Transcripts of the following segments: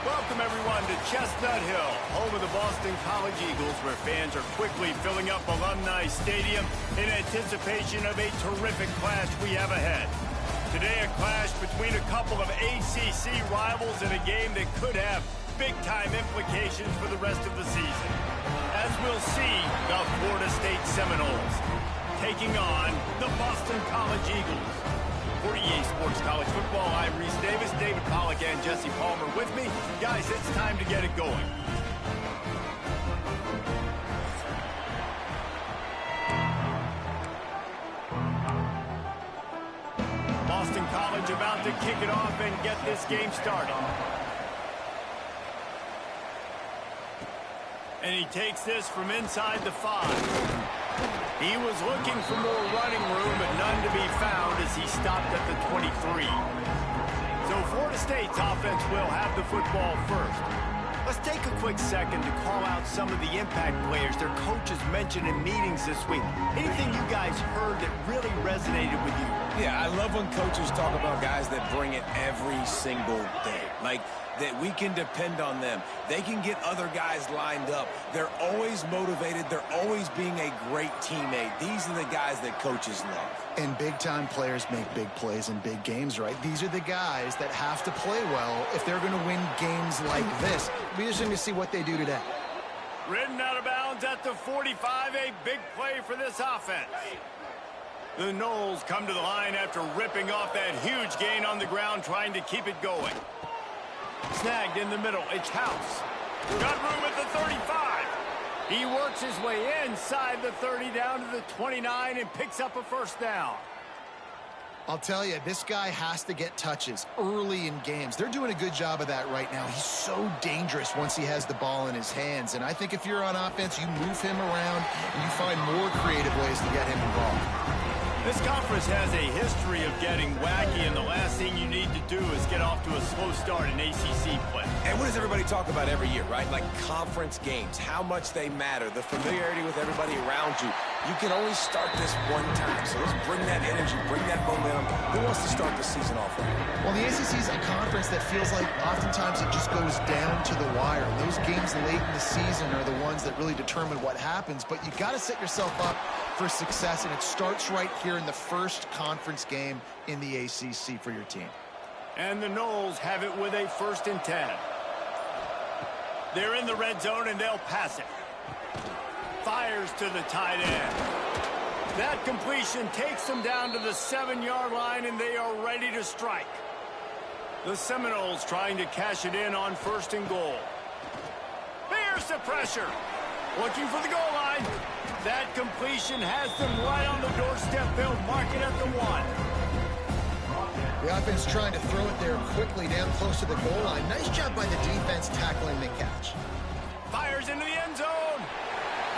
Welcome, everyone, to Chestnut Hill, home of the Boston College Eagles, where fans are quickly filling up Alumni Stadium in anticipation of a terrific clash we have ahead. Today, a clash between a couple of ACC rivals in a game that could have big-time implications for the rest of the season. As we'll see, the Florida State Seminoles taking on the Boston College Eagles. For EA Sports College Football, I'm Reese Davis, David Pollack, and Jesse Palmer with me. Guys, it's time to get it going. Boston College about to kick it off and get this game started. And he takes this from inside the 5. He was looking for more running room, but none to be found as he stopped at the 23. So Florida State's offense will have the football first. Let's take a quick second to call out some of the impact players their coaches mentioned in meetings this week. Anything you guys heard that really resonated with you? Yeah, I love when coaches talk about guys that bring it every single day. Like, that we can depend on them. They can get other guys lined up. They're always motivated. They're always being a great teammate. These are the guys that coaches love. And big-time players make big plays in big games, right? These are the guys that have to play well if they're going to win games like this. We're just going to see what they do today. Ridden out of bounds at the 45, a big play for this offense. The Noles come to the line after ripping off that huge gain on the ground, trying to keep it going. Snagged in the middle, it's House. Got room at the 35. He works his way inside the 30 down to the 29 and picks up a first down. I'll tell you, this guy has to get touches early in games. They're doing a good job of that right now. He's so dangerous once he has the ball in his hands. And I think if you're on offense, you move him around and you find more creative ways to get him involved. This conference has a history of getting wacky, and the last thing you need to do is get off to a slow start in ACC play. And what does everybody talk about every year, right? Like conference games, how much they matter, the familiarity with everybody around you. You can only start this one time, so let's bring that energy, bring that momentum. Who wants to start the season off right? Well, the ACC is a conference that feels like oftentimes it just goes down to the wire. Those games late in the season are the ones that really determine what happens, but you got to set yourself up for success, and it starts right here in the first conference game in the ACC for your team. And the Noles have it with a 1st and 10. They're in the red zone, and they'll pass it. Fires to the tight end. That completion takes them down to the 7-yard line, and they are ready to strike. The Seminoles trying to cash it in on 1st and goal. Here's the pressure. Looking for the goal line. That completion has them right on the doorstep. They'll mark it at the 1. The offense trying to throw it there quickly down close to the goal line. Nice job by the defense tackling the catch. Fires into the end zone.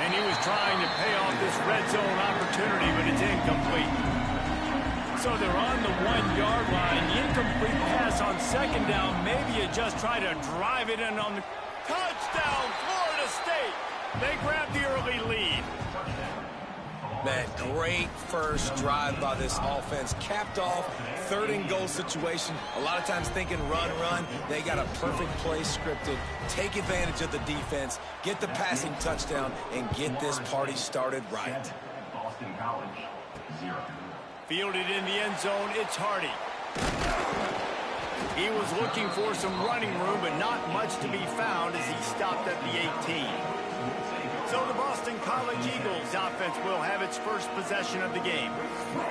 And he was trying to pay off this red zone opportunity, but it's incomplete. So they're on the 1-yard line. The incomplete pass on 2nd down. Maybe you just try to drive it in on the touchdown, Florida State. They grab the early lead. Man, great first drive by this offense. Capped off, 3rd and goal situation. A lot of times thinking run. They got a perfect play scripted. Take advantage of the defense, get the passing touchdown, and get this party started right. Boston College, 0. Fielded in the end zone, it's Hardy. He was looking for some running room, but not much to be found as he stopped at the 18. So the Boston College Eagles offense will have its first possession of the game.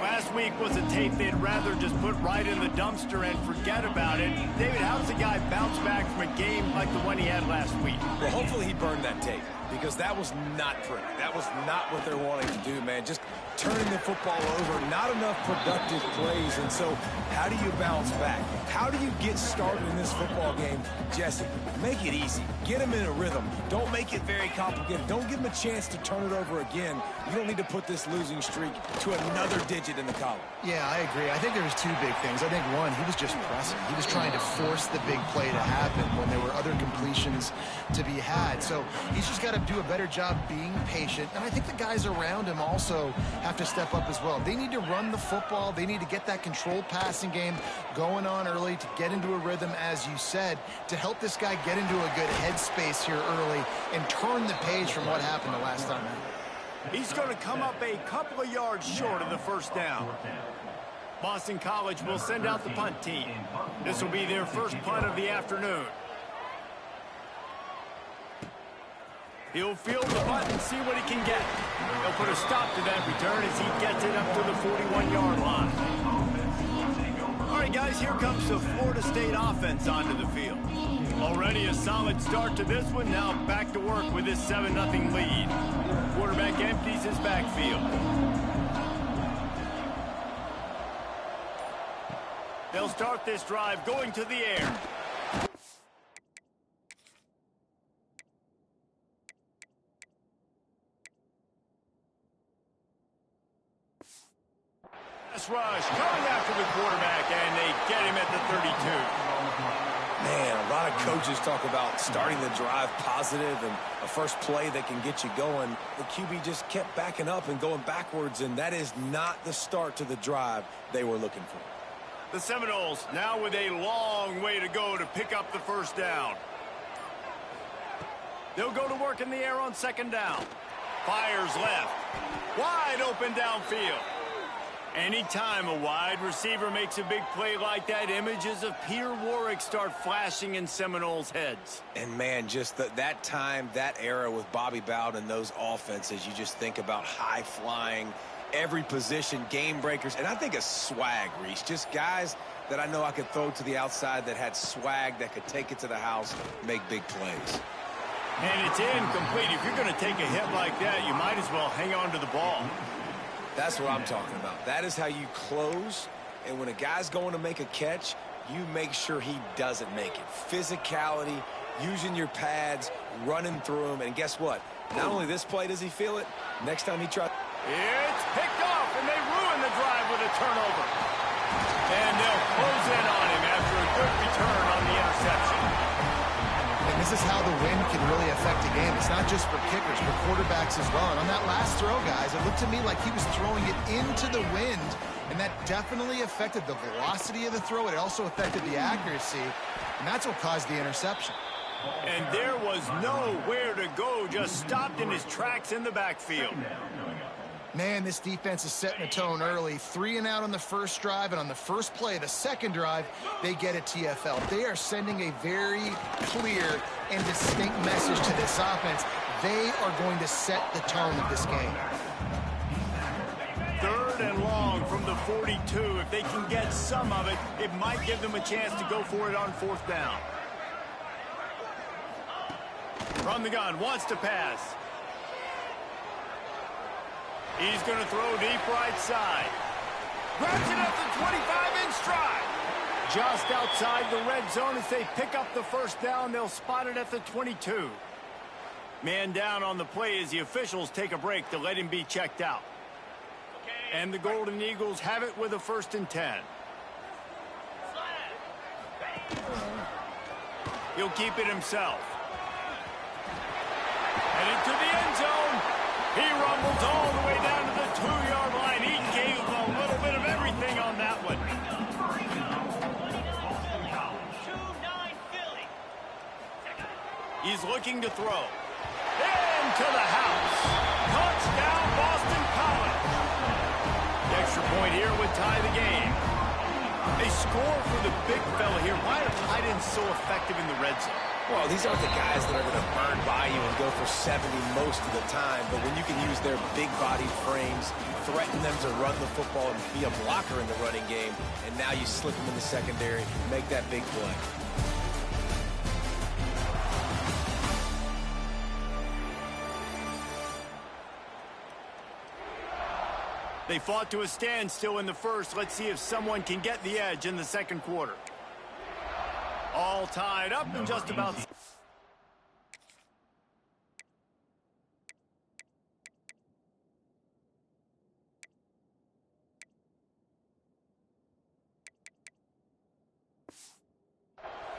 Last week was a tape they'd rather just put right in the dumpster and forget about it. David, how does a guy bounce back from a game like the one he had last week? Well, hopefully he burned that tape, because that was not pretty. That was not what they're wanting to do, man. Just turning the football over, not enough productive plays. And so how do you bounce back? How do you get started in this football game? Jesse, make it easy. Get them in a rhythm. Don't make it very complicated. Don't give them a chance to turn it over again. You don't need to put this losing streak to another digit in the column. Yeah, I agree. I think there was 2 big things. I think one, he was just pressing. He was trying to force the big play to happen when there were other completions to be had. So he's just got to to do a better job being patient, and I think the guys around him also have to step up as well. They need to run the football. They need to get that controlled passing game going on early to get into a rhythm, as you said, to help this guy get into a good headspace here early and turn the page from what happened the last time. He's going to come up a couple of yards short of the first down. Boston College will send out the punt team. This will be their first punt of the afternoon. He'll field the punt and see what he can get. He'll put a stop to that return as he gets it up to the 41-yard line. All right, guys, here comes the Florida State offense onto the field. Already a solid start to this one. Now back to work with this 7-0 lead. Quarterback empties his backfield. They'll start this drive going to the air. Pass rush coming after the quarterback, and they get him at the 32. Man, a lot of coaches talk about starting the drive positive and a first play that can get you going. The QB just kept backing up and going backwards, and that is not the start to the drive they were looking for. The Seminoles now with a long way to go to pick up the first down. They'll go to work in the air on second down. Fires left. Wide open downfield. Anytime a wide receiver makes a big play like that, images of Peter Warwick start flashing in Seminoles' heads. And, man, just that time, that era with Bobby Bowden and those offenses, you just think about high-flying, every position, game breakers, and I think of swag, Reese. Just guys that I know I could throw to the outside that had swag that could take it to the house, make big plays. And it's incomplete. If you're going to take a hit like that, you might as well hang on to the ball. That's what I'm talking about. That is how you close, and when a guy's going to make a catch, you make sure he doesn't make it. Physicality, using your pads, running through him, and guess what? Not only this play does he feel it, next time he tries. It's picked off, and they ruin the drive with a turnover. And they'll close in on him after a good return on the interception. And this is how the wind can really affect a game. It's not just for kickers, for quarterbacks as well. And on that last throw, guys, it looked to me like he was throwing it into the wind, and that definitely affected the velocity of the throw. It also affected the accuracy, and that's what caused the interception. And there was nowhere to go, just stopped in his tracks in the backfield. Man, this defense is setting a tone early. 3 and out on the first drive, and on the first play, the second drive, they get a TFL. They are sending a very clear and distinct message to this offense. They are going to set the tone of this game. 3rd and long from the 42. If they can get some of it, it might give them a chance to go for it on 4th down. From the gun, wants to pass. He's going to throw deep right side. Grabs it at the 25 in stride. Just outside the red zone as they pick up the first down. They'll spot it at the 22. Man down on the play as the officials take a break to let him be checked out. And the Golden Eagles have it with a 1st and 10. He'll keep it himself. Heading to the end zone. He rumbles all the way down to the 2-yard line. He gave a little bit of everything on that one. He's looking to throw. Into the house. Touchdown, Boston College. The extra point here would tie the game. They score for the big fella here. Why are tight ends so effective in the red zone? Well, these aren't the guys that are going to burn by you and go for 70 most of the time, but when you can use their big-bodied frames, threaten them to run the football and be a blocker in the running game, and now you slip them in the secondary, make that big play. They fought to a standstill in the first. Let's see if someone can get the edge in the second quarter. All tied up and just about...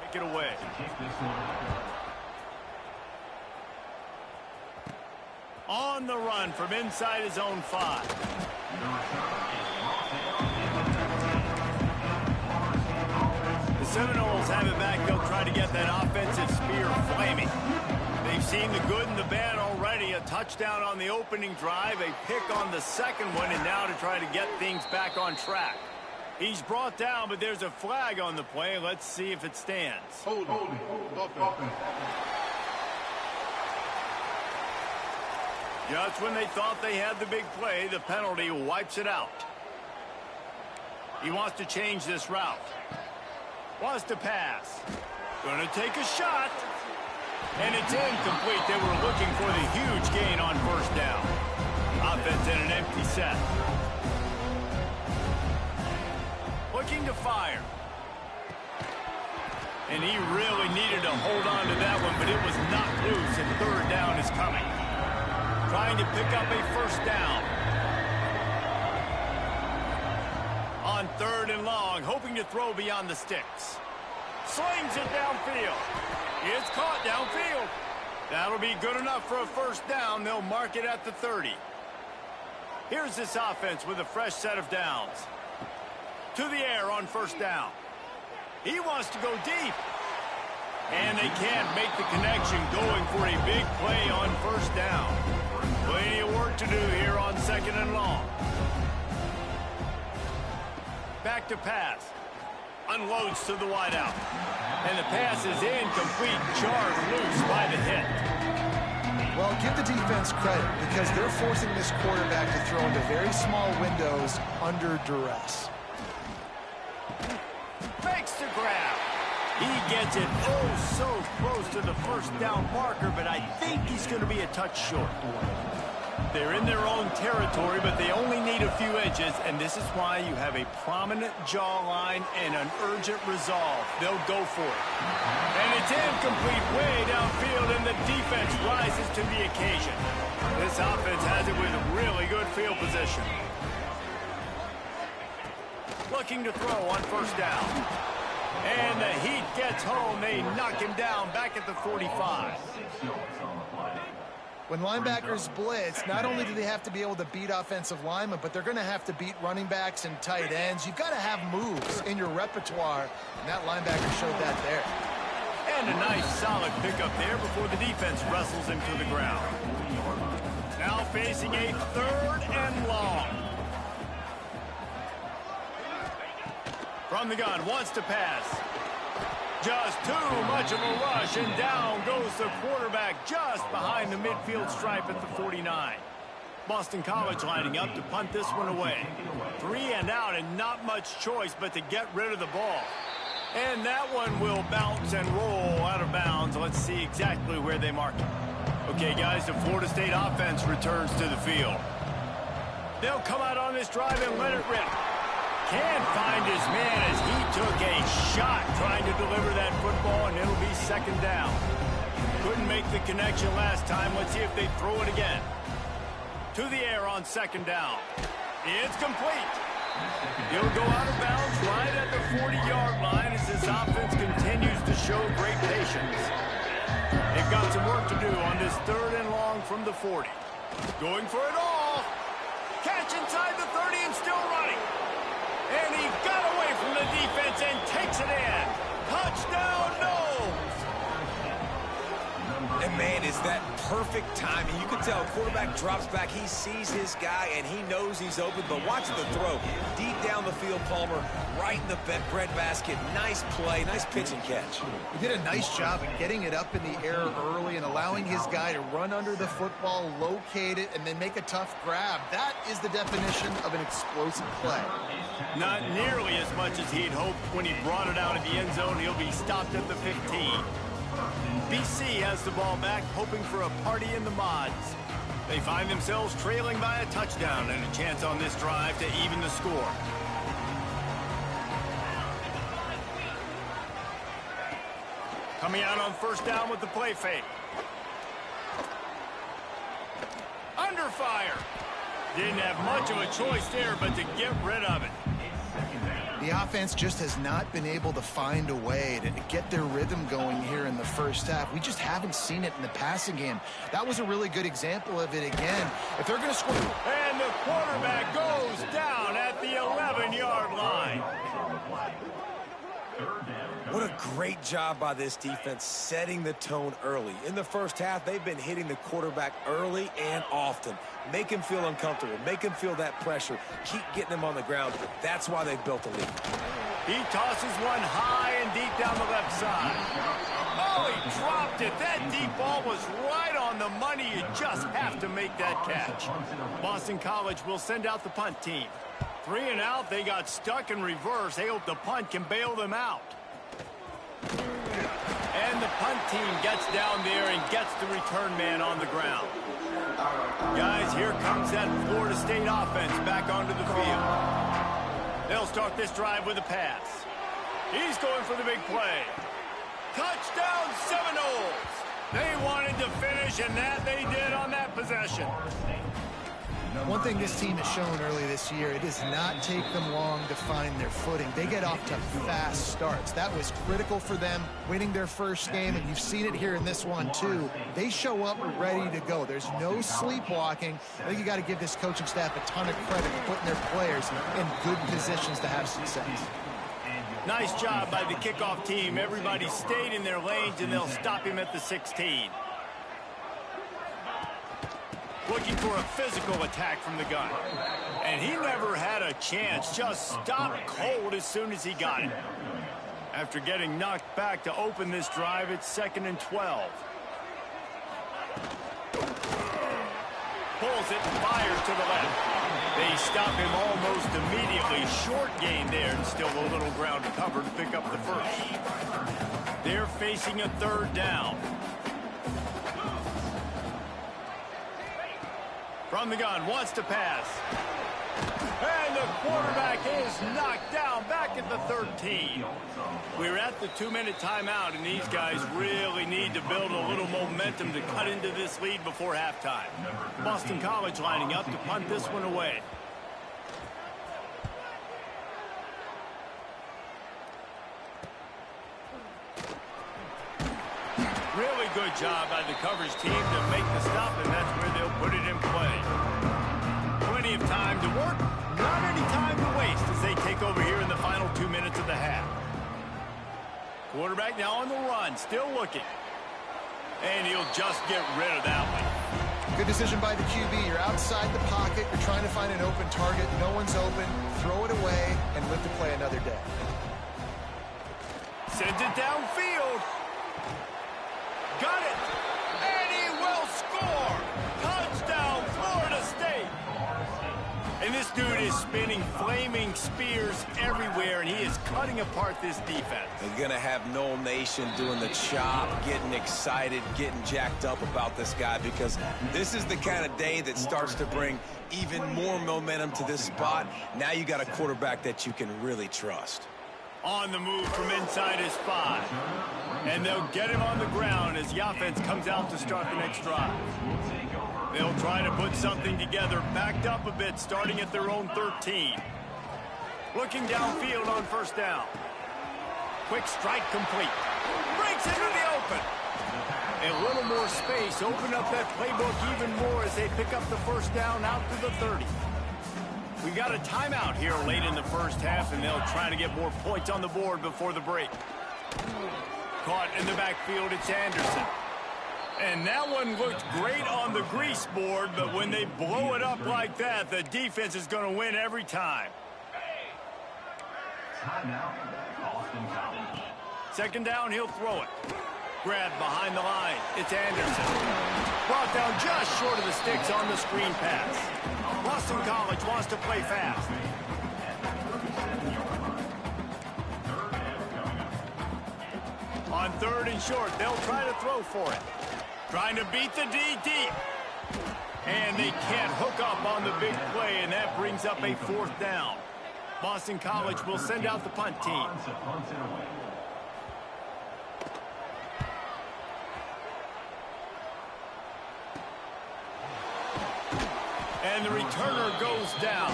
Take it away. On the run from inside his own 5. The Seminoles have it back. They'll try to get that offensive spear flaming. They've seen the good and the bad already. A touchdown on the opening drive, a pick on the second one, and now to try to get things back on track. He's brought down, but there's a flag on the play. Let's see if it stands. Just when they thought they had the big play, the penalty wipes it out. He wants to change this route. Wants to pass. Going to take a shot. And it's incomplete. They were looking for the huge gain on first down. Offense in an empty set. Looking to fire. And he really needed to hold on to that one, but it was not loose, and third down is coming. Trying to pick up a first down. On third and long, hoping to throw beyond the sticks. Slings it downfield. It's caught downfield. That'll be good enough for a first down. They'll mark it at the 30. Here's this offense with a fresh set of downs. To the air on first down. He wants to go deep. And they can't make the connection, going for a big play on first down. Plenty of work to do here on second and long. Back to pass. Unloads to the wideout. And the pass is incomplete, jarred loose by the hit. Well, give the defense credit because they're forcing this quarterback to throw into very small windows under duress. Makes the grab. He gets it oh so close to the first down marker, but I think he's going to be a touch short. They're in their own territory, but they only need a few inches, and this is why you have a prominent jawline and an urgent resolve. They'll go for it. And it's incomplete way downfield, and the defense rises to the occasion. This offense has it with really good field position. Looking to throw on first down. And the Heat gets home. They knock him down back at the 45. When linebackers blitz, not only do they have to be able to beat offensive linemen, but they're going to have to beat running backs and tight ends. You've got to have moves in your repertoire, and that linebacker showed that there. And a nice solid pickup there before the defense wrestles him to the ground. Now facing a third and long. From the gun, wants to pass. Just too much of a rush, and down goes the quarterback just behind the midfield stripe at the 49. Boston College lining up to punt this one away. 3 and out, and not much choice but to get rid of the ball. And that one will bounce and roll out of bounds. Let's see exactly where they mark it. Okay, guys, the Florida State offense returns to the field. They'll come out on this drive and let it rip. Can't find his man as he took a shot trying to deliver that football, and it'll be second down. Couldn't make the connection last time. Let's see if they throw it again. To the air on second down. It's complete. He'll go out of bounds right at the 40-yard line as this offense continues to show great patience. They've got some work to do on this third and long from the 40. Going for it all. Catch inside the 30 and still running. And he got away from the defense and takes it in. Touchdown, Noles! And, man, is that perfect timing. You can tell quarterback drops back. He sees his guy, and he knows he's open. But watch the throw. Deep down the field, Palmer, right in the breadbasket. Nice play, nice pitch and catch. He did a nice job of getting it up in the air early and allowing his guy to run under the football, locate it, and then make a tough grab. That is the definition of an explosive play. Not nearly as much as he'd hoped when he brought it out of the end zone. He'll be stopped at the 15. BC has the ball back, hoping for a party in the mods. They find themselves trailing by a touchdown and a chance on this drive to even the score. Coming out on first down with the play fake. Under fire. Didn't have much of a choice there, but to get rid of it. The offense just has not been able to find a way to get their rhythm going here in the first half. We just haven't seen it in the passing game. That was a really good example of it again. If they're going to score... And the quarterback goes down at the 11-yard line. What a great job by this defense setting the tone early. In the first half, they've been hitting the quarterback early and often. Make him feel uncomfortable. Make him feel that pressure. Keep getting him on the ground. That's why they've built a lead. He tosses one high and deep down the left side. Oh, he dropped it. That deep ball was right on the money. You just have to make that catch. Boston College will send out the punt team. 3 and out. They got stuck in reverse. They hope the punt can bail them out. And the punt team gets down there and gets the return man on the ground. Guys, here comes that Florida State offense back onto the field. They'll start this drive with a pass. He's going for the big play. Touchdown Seminoles! They wanted to finish, and that they did on that possession. One thing this team has shown early this year, it does not take them long to find their footing. They get off to fast starts. That was critical for them winning their first game, and you've seen it here in this one too. They show up ready to go. There's no sleepwalking. I think you got to give this coaching staff a ton of credit for putting their players in good positions to have success. Nice job by the kickoff team. Everybody stayed in their lanes, and they'll stop him at the 16. Looking for a physical attack from the gun. And he never had a chance. Just stopped cold as soon as he got it. After getting knocked back to open this drive, it's 2nd and 12. Pulls it and fires to the left. They stop him almost immediately. Short gain there, and still a little ground to cover to pick up the first. They're facing a 3rd down. From the gun, wants to pass. And the quarterback is knocked down back at the 13. We're at the 2-minute timeout, and these guys really need to build a little momentum to cut into this lead before halftime. Boston College lining up to punt this one away. Really good job by the coverage team to make the stop, and that's where they'll put it in play. Plenty of time to work, not any time to waste as they take over here in the final 2 minutes of the half. Quarterback now on the run, still looking. And he'll just get rid of that one. Good decision by the QB. You're outside the pocket. You're trying to find an open target. No one's open. Throw it away and live to play another day. Sends it downfield. Got it. And he will score. Touchdown, Florida State. And this dude is spinning flaming spears everywhere, and he is cutting apart this defense. They're going to have Noel Nation doing the chop, getting excited, getting jacked up about this guy, because this is the kind of day that starts to bring even more momentum to this spot. Now you got a quarterback that you can really trust. On the move from inside his 5. And they'll get him on the ground as the offense comes out to start the next drive. They'll try to put something together, backed up a bit, starting at their own 13. Looking downfield on 1st down. Quick strike complete. Breaks into the open. A little more space. Open up that playbook even more as they pick up the 1st down out to the 30. We got a timeout here late in the first half, and they'll try to get more points on the board before the break. Caught in the backfield, it's Anderson. And that one looked great on the grease board, but when they blow it up like that, the defense is going to win every time. Timeout, Boston College. 2nd down, he'll throw it. Grabbed behind the line, it's Anderson. Brought down just short of the sticks on the screen pass. Boston College wants to play fast. On 3rd and short, they'll try to throw for it. Trying to beat the D deep. And they can't hook up on the big play, and that brings up a 4th down. Boston College will send out the punt team. And the returner goes down.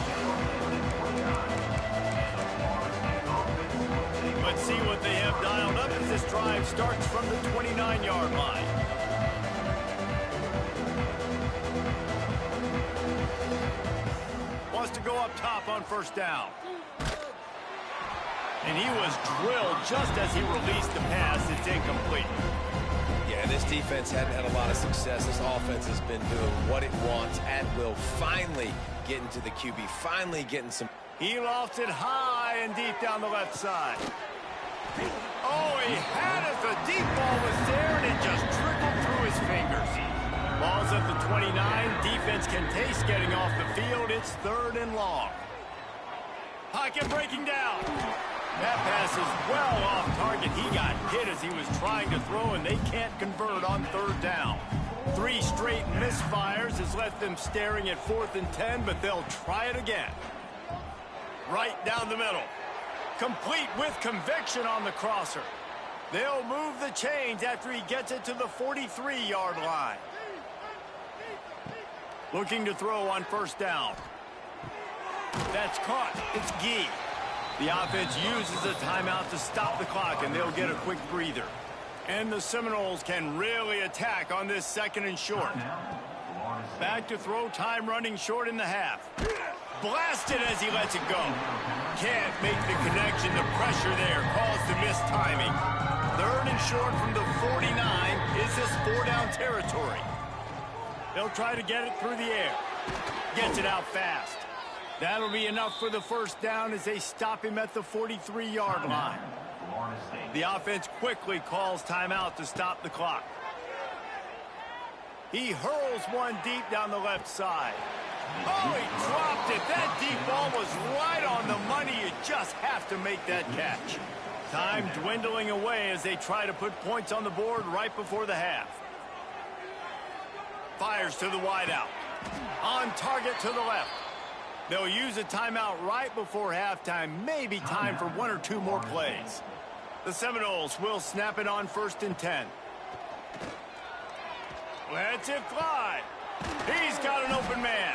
Let's see what they have dialed up as this drive starts from the 29-yard line. Wants to go up top on first down. And he was drilled just as he released the pass. It's incomplete. Yeah, this defense hadn't had a lot of success. This offense has been doing what it wants at will. Finally getting to the QB. Finally getting some. He lofted high and deep down the left side. Oh, he had it. The deep ball was there, and it just trickled through his fingers. Ball's at the 29. Defense can taste getting off the field. It's 3rd and long. Pocket breaking down. That pass is well off target. He got hit as he was trying to throw, and they can't convert on 3rd down. 3 straight misfires has left them staring at 4th and 10, but they'll try it again. Right down the middle. Complete with conviction on the crosser. They'll move the chains after he gets it to the 43-yard line. Looking to throw on first down. That's caught. It's Gee. The offense uses a timeout to stop the clock, and they'll get a quick breather. And the Seminoles can really attack on this 2nd and short. Back to throw, time running short in the half. Blasted as he lets it go. Can't make the connection. The pressure there caused the missed timing. 3rd and short from the 49. Is this 4-down territory? They'll try to get it through the air. Gets it out fast. That'll be enough for the first down as they stop him at the 43-yard line. The offense quickly calls timeout to stop the clock. He hurls one deep down the left side. Oh, he dropped it. That deep ball was right on the money. You just have to make that catch. Time dwindling away as they try to put points on the board right before the half. Fires to the wideout. On target to the left. They'll use a timeout right before halftime. Maybe time for 1 or 2 more plays. The Seminoles will snap it on 1st and 10. Lets it fly. He's got an open man.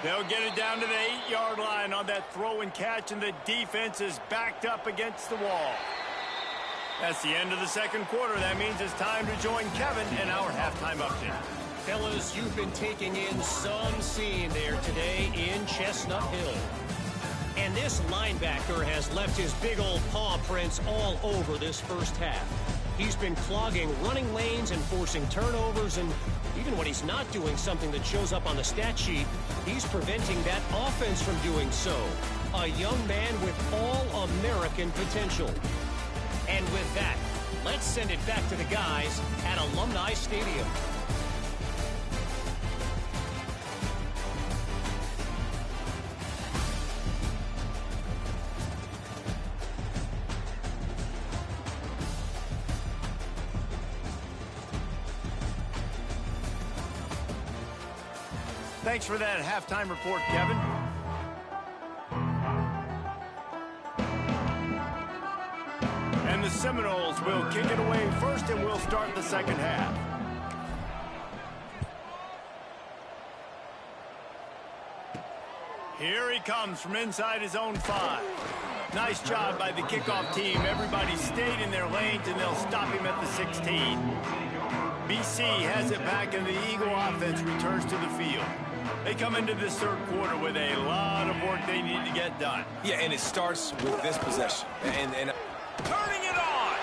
They'll get it down to the 8-yard line on that throw and catch, and the defense is backed up against the wall. That's the end of the 2nd quarter. That means it's time to join Kevin in our halftime update. Fellas, you've been taking in some scene there today in Chestnut Hill. And this linebacker has left his big old paw prints all over this first half. He's been clogging running lanes and forcing turnovers, and even when he's not doing something that shows up on the stat sheet, he's preventing that offense from doing so. A young man with all-American potential. And with that, let's send it back to the guys at Alumni Stadium. Thanks for that halftime report, Kevin. And the Seminoles will kick it away first, and we'll start the 2nd half. Here he comes from inside his own 5. Nice job by the kickoff team. Everybody stayed in their lanes, and they'll stop him at the 16. BC has it back, and the Eagle offense returns to the field. They come into this 3rd quarter with a lot of work they need to get done. Yeah, and it starts with this possession. And turning it on.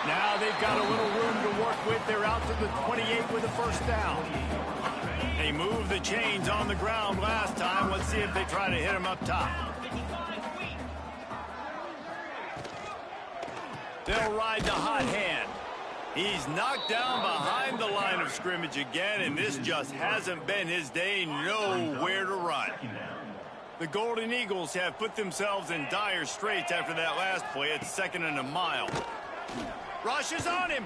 Now they've got a little room to work with. They're out to the 28 with a first down. They moved the chains on the ground last time. Let's see if they try to hit him up top. They'll ride the hot hand. He's knocked down behind the line of scrimmage again, and this just hasn't been his day. Nowhere to run. The Golden Eagles have put themselves in dire straits after that last play. It's 2nd and a mile. Rushes on him.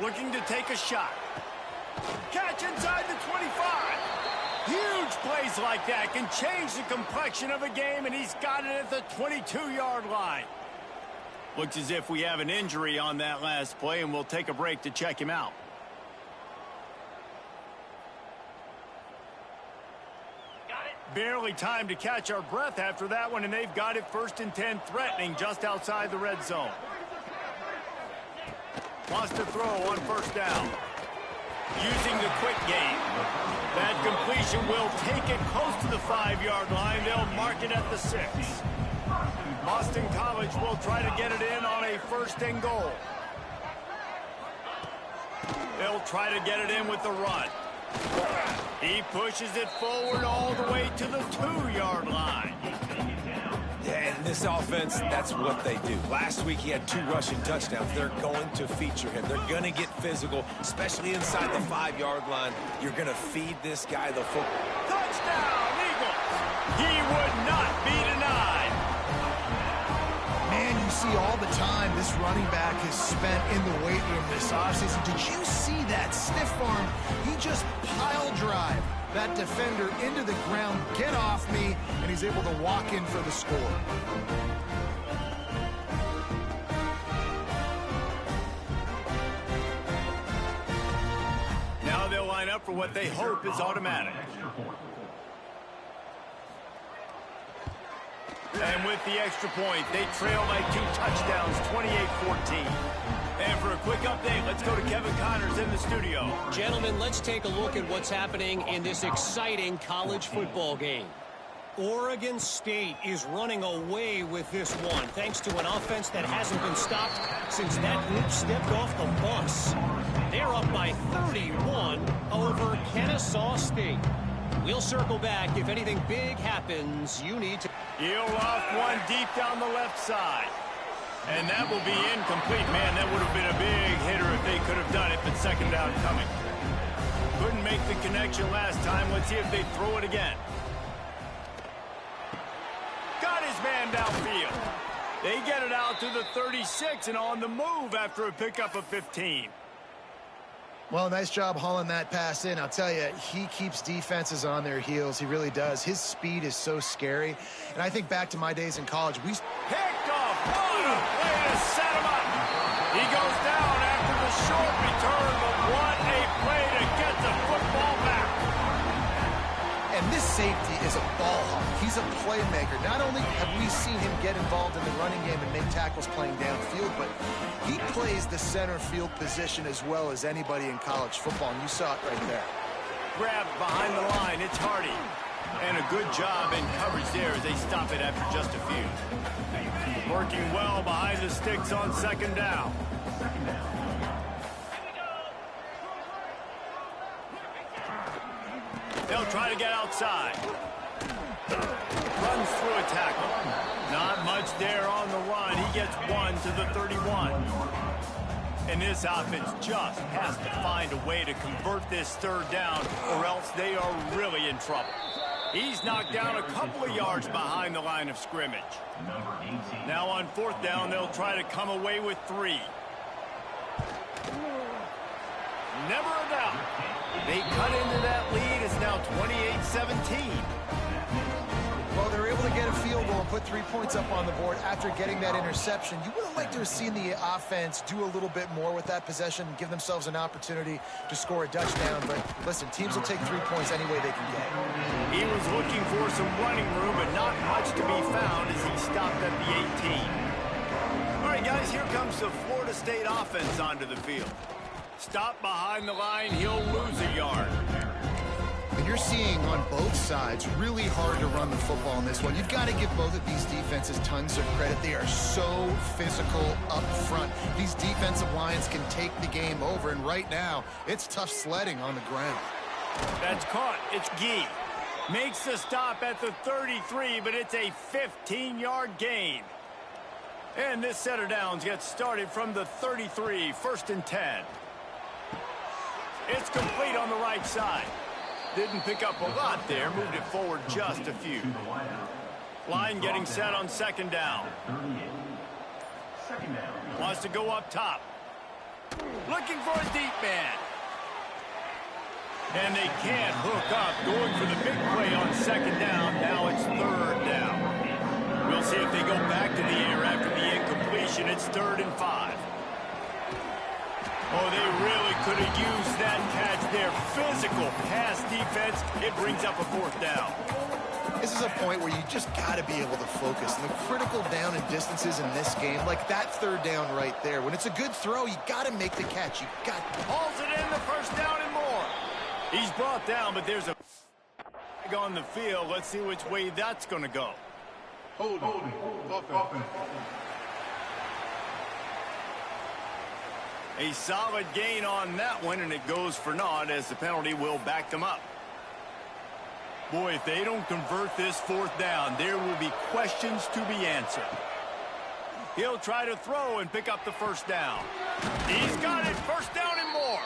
Looking to take a shot. Catch inside the 25. Huge plays like that can change the complexion of a game, and he's got it at the 22-yard line. Looks as if we have an injury on that last play, and we'll take a break to check him out. Barely time to catch our breath after that one, and they've got it 1st and 10, threatening just outside the red zone. Wants to throw on 1st down. Using the quick game. That completion will take it close to the 5-yard line. They'll mark it at the 6. Boston College will try to get it in on a 1st and goal. They'll try to get it in with the run. He pushes it forward all the way to the 2-yard line. Yeah, and this offense, that's what they do. Last week he had 2 rushing touchdowns. They're going to feature him. They're going to get physical, especially inside the 5-yard line. You're going to feed this guy the football. Touchdown, Eagles! He would not be denied. Man, you see all the time this running back has spent in the weight room this offseason. Did you see that stiff arm? He just pile drive that defender into the ground, get off me, and he's able to walk in for the score. Now they'll line up for what they hope is automatic. And with the extra point, they trail by 2 touchdowns, 28-14. And for a quick update, let's go to Kevin Connors in the studio. Gentlemen, let's take a look at what's happening in this exciting college football game. Oregon State is running away with this one, thanks to an offense that hasn't been stopped since that group stepped off the bus. They're up by 31 over Kennesaw State. We'll circle back. If anything big happens, you need to... He'll off one deep down the left side. And that will be incomplete. Man, that would have been a big hitter if they could have done it, but 2nd down coming. Couldn't make the connection last time. Let's see if they throw it again. Got his man downfield. They get it out to the 36 and on the move after a pickup of 15. Well, nice job hauling that pass in. I'll tell you, he keeps defenses on their heels. He really does. His speed is so scary. And I think back to my days in college. Picked off. What a way to set him up. He goes down after the short return, but what a play to get the football back. And this safety is a ball hawk. He's a playmaker. Not only have we seen him get involved in the running game and make tackles playing downfield, but he plays the center field position as well as anybody in college football, and you saw it right there. Grabbed behind the line. It's Hardy. And a good job in coverage there as they stop it after just a few. Working well behind the sticks on 2nd down. They'll try to get outside. Runs through a tackle. Not much there on the run. He gets 1 to the 31. And this offense just has to find a way to convert this 3rd down, or else they are really in trouble. He's knocked down a couple of yards behind the line of scrimmage. Now on 4th down, they'll try to come away with 3. Never a doubt. They cut into that lead. It's now 28-17. Well, they're able to get a field goal and put 3 points up on the board after getting that interception. You would have liked to have seen the offense do a little bit more with that possession and give themselves an opportunity to score a touchdown. But listen, teams will take 3 points any way they can get. He was looking for some running room, but not much to be found as he stopped at the 18. All right, guys, here comes the Florida State offense onto the field. Stop behind the line, he'll lose a yard. And you're seeing on both sides really hard to run the football in this one. You've got to give both of these defenses tons of credit. They are so physical up front. These defensive lines can take the game over, and right now, it's tough sledding on the ground. That's caught. It's Gee. Makes the stop at the 33, but it's a 15-yard gain. And this set of downs gets started from the 33, 1st and 10. It's complete on the right side. Didn't pick up a lot there. Moved it forward just a few. Line getting set on 2nd down. Wants to go up top. Looking for a deep man. And they can't hook up. Going for the big play on 2nd down. Now it's 3rd down. We'll see if they go back to the air after the incompletion. It's 3rd and 5. Oh, they really could have used that catch there. Physical pass defense. It brings up a 4th down. This is a point where you just got to be able to focus. And the critical down and distances in this game, like that third down right there, when it's a good throw, you got to make the catch. You got hauls it in, the first down and more. He's brought down, but there's a flag on the field. Let's see which way that's going to go. Holding. Offense. A solid gain on that one, and it goes for naught as the penalty will back them up. Boy, if they don't convert this fourth down, there will be questions to be answered. He'll try to throw and pick up the first down. He's got it, first down and more.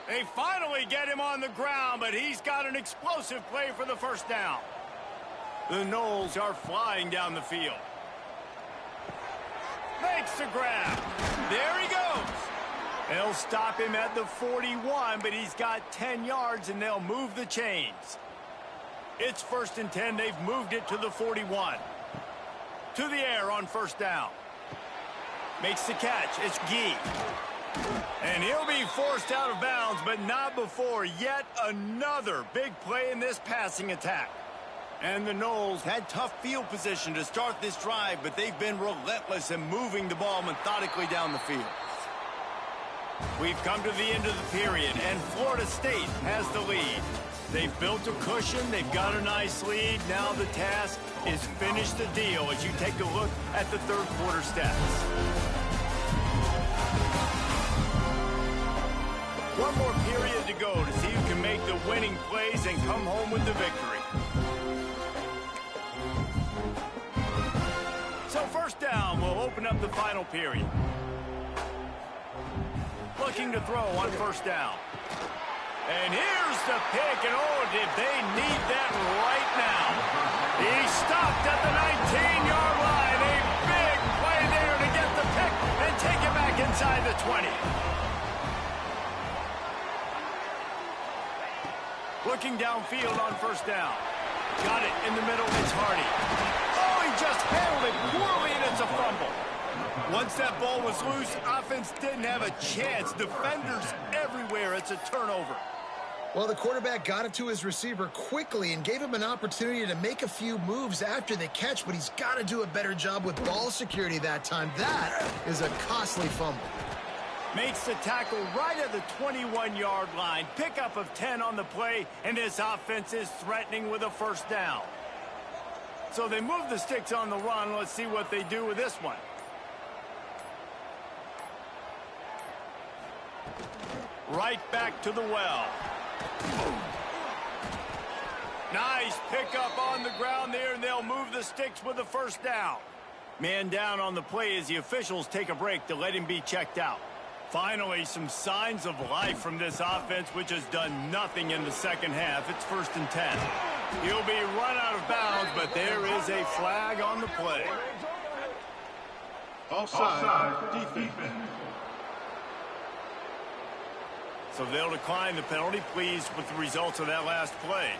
They finally get him on the ground, but he's got an explosive play for the first down. The Knowles are flying down the field. Makes the grab. There he goes. They'll stop him at the 41, but he's got 10 yards, and they'll move the chains. It's 1st and 10. They've moved it to the 41. To the air on first down. Makes the catch. It's Gee. And he'll be forced out of bounds, but not before yet another big play in this passing attack. And the Knowles had tough field position to start this drive, but they've been relentless in moving the ball methodically down the field. We've come to the end of the period, and Florida State has the lead. They've built a cushion. They've got a nice lead. Now the task is finish the deal as you take a look at the third quarter stats. One more period to go to see who can make the winning plays and come home with the victory. So first down will open up the final period. Looking to throw on first down. And here's the pick, and oh, did they need that right now. He's stopped at the 19-yard line. A big play there to get the pick and take it back inside the 20. Looking downfield on first down. Got it in the middle, it's Hardy. Oh, he just handled it poorly, and it's a fumble. Once that ball was loose, offense didn't have a chance. Defenders everywhere, it's a turnover. Well, the quarterback got it to his receiver quickly and gave him an opportunity to make a few moves after the catch, but he's got to do a better job with ball security that time. That is a costly fumble. Makes the tackle right at the 21-yard line. Pickup of 10 on the play, and his offense is threatening with a first down. So they move the sticks on the run. Let's see what they do with this one. Right back to the well. Nice pickup on the ground there, and they'll move the sticks with the first down. Man down on the play as the officials take a break to let him be checked out. Finally, some signs of life from this offense, which has done nothing in the second half. It's 1st and 10. He'll be run out of bounds, but there is a flag on the play. Offside, defense. So they'll decline the penalty, pleased with the results of that last play.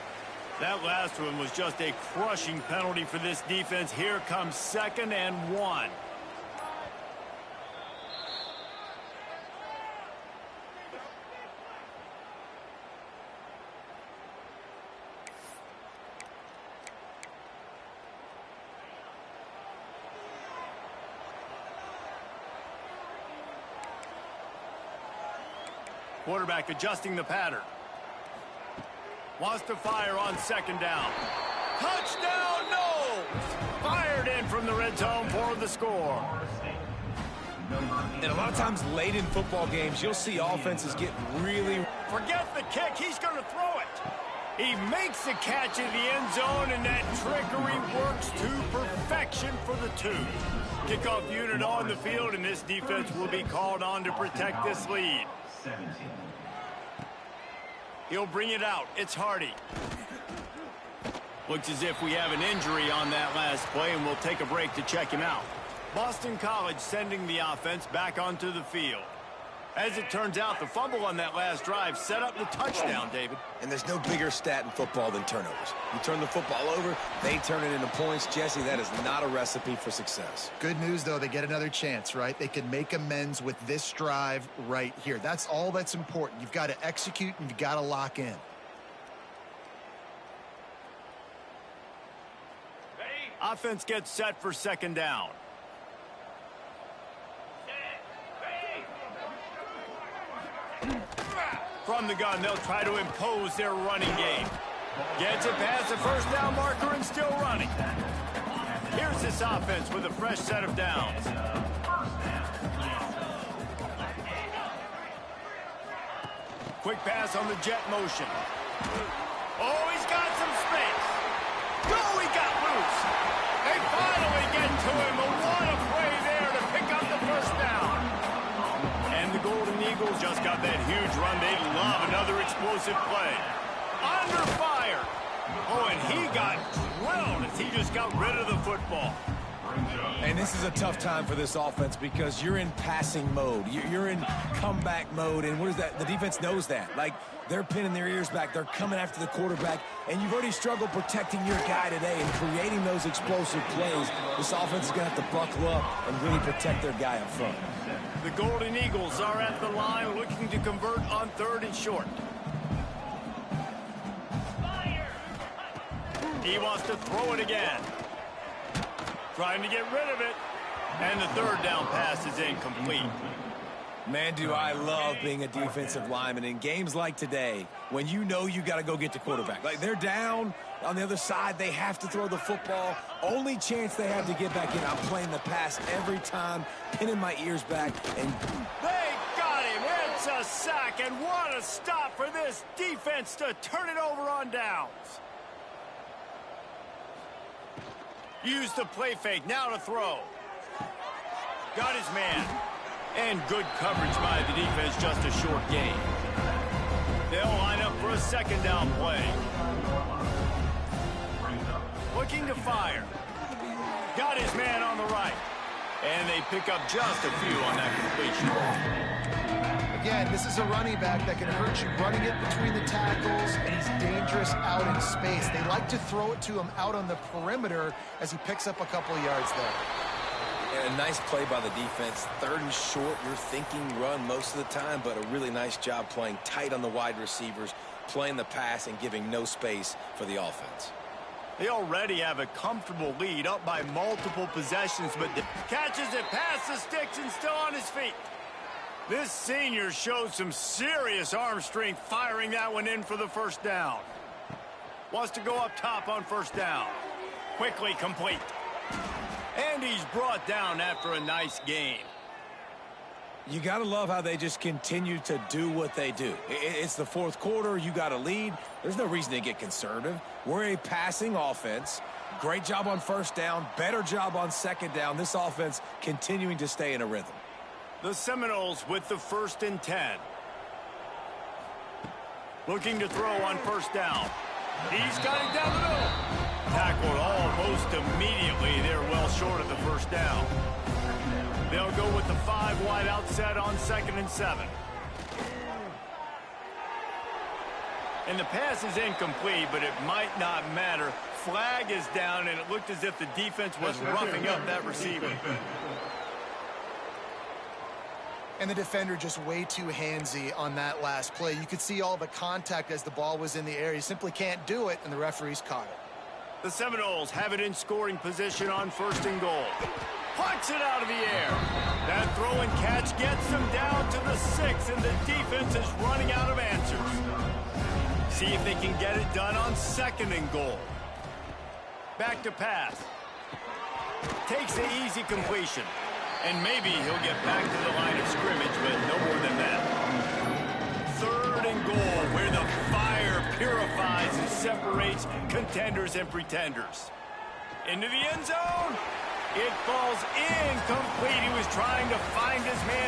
That last one was just a crushing penalty for this defense. Here comes 2nd and 1. Quarterback adjusting the pattern. Wants to fire on 2nd down. Touchdown, no! Fired in from the red zone for the score. And a lot of times late in football games, you'll see offenses get really... Forget the kick, he's going to throw it. He makes the catch in the end zone, and that trickery works to perfection for the 2. Kickoff unit on the field, and this defense will be called on to protect this lead. 17. He'll bring it out. It's Hardy. Looks as if we have an injury on that last play, and we'll take a break to check him out. Boston College sending the offense back onto the field. As it turns out, the fumble on that last drive set up the touchdown, David. And there's no bigger stat in football than turnovers. You turn the football over, they turn it into points. Jesse, that is not a recipe for success. Good news, though, they get another chance, right? They can make amends with this drive right here. That's all that's important. You've got to execute and you've got to lock in. Offense gets set for second down. From the gun, they'll try to impose their running game. Gets it past the first down marker and still running. Here's this offense with a fresh set of downs. Quick pass on the jet motion. Oh, he's got some space. Oh, he got loose. They finally get to him. But what a play there to pick up the first down. And the Golden Eagles just got that huge run. They love another explosive play. Under fire. Oh, and he got drilled as he just got rid of the football. And this is a tough time for this offense because you're in passing mode. You're in comeback mode. And what is that? The defense knows that. Like, they're pinning their ears back. They're coming after the quarterback. And you've already struggled protecting your guy today and creating those explosive plays. This offense is going to have to buckle up and really protect their guy up front. The Golden Eagles are at the line looking to convert on 3rd and short. He wants to throw it again. Trying to get rid of it. And the 3rd down pass is incomplete. Man, do I love being a defensive lineman in games like today when you know you got to go get the quarterback. Like, they're down on the other side. They have to throw the football. Only chance they have to get back in. I'm playing the pass every time, pinning my ears back. And they got him. It's a sack. And what a stop for this defense to turn it over on downs. Use the play fake. Now to throw. Got his man. And good coverage by the defense, just a short gain. They'll line up for a second down play. Looking to fire. Got his man on the right. And they pick up just a few on that completion. Again, this is a running back that can hurt you running it between the tackles, and he's dangerous out in space. They like to throw it to him out on the perimeter as he picks up a couple of yards there. And a nice play by the defense. 3rd and short, you're thinking run most of the time, but a really nice job playing tight on the wide receivers, playing the pass and giving no space for the offense. They already have a comfortable lead, up by multiple possessions, but catches it past the sticks and still on his feet. This senior showed some serious arm strength firing that one in for the first down. Wants to go up top on 1st down. Quickly complete. And he's brought down after a nice game. You got to love how they just continue to do what they do. It's the 4th quarter. You got a lead. There's no reason to get conservative. We're a passing offense. Great job on 1st down. Better job on 2nd down. This offense continuing to stay in a rhythm. The Seminoles with the 1st and 10. Looking to throw on 1st down. He's got it down the middle. Tackled almost immediately. They're well short of the 1st down. They'll go with the 5 wide out set on 2nd and 7. And the pass is incomplete, but it might not matter. Flag is down, and it looked as if the defense was roughing up that receiver. And the defender just way too handsy on that last play. You could see all the contact as the ball was in the air. He simply can't do it, and the referees caught it. The Seminoles have it in scoring position on 1st and goal. Pucks it out of the air. That throw and catch gets them down to the 6, and the defense is running out of answers. See if they can get it done on 2nd and goal. Back to pass. Takes the easy completion. And maybe he'll get back to the line of scrimmage, but no more than that. 3rd and goal, where the fire purifies and separates contenders and pretenders. Into the end zone. It falls incomplete. He was trying to find his man.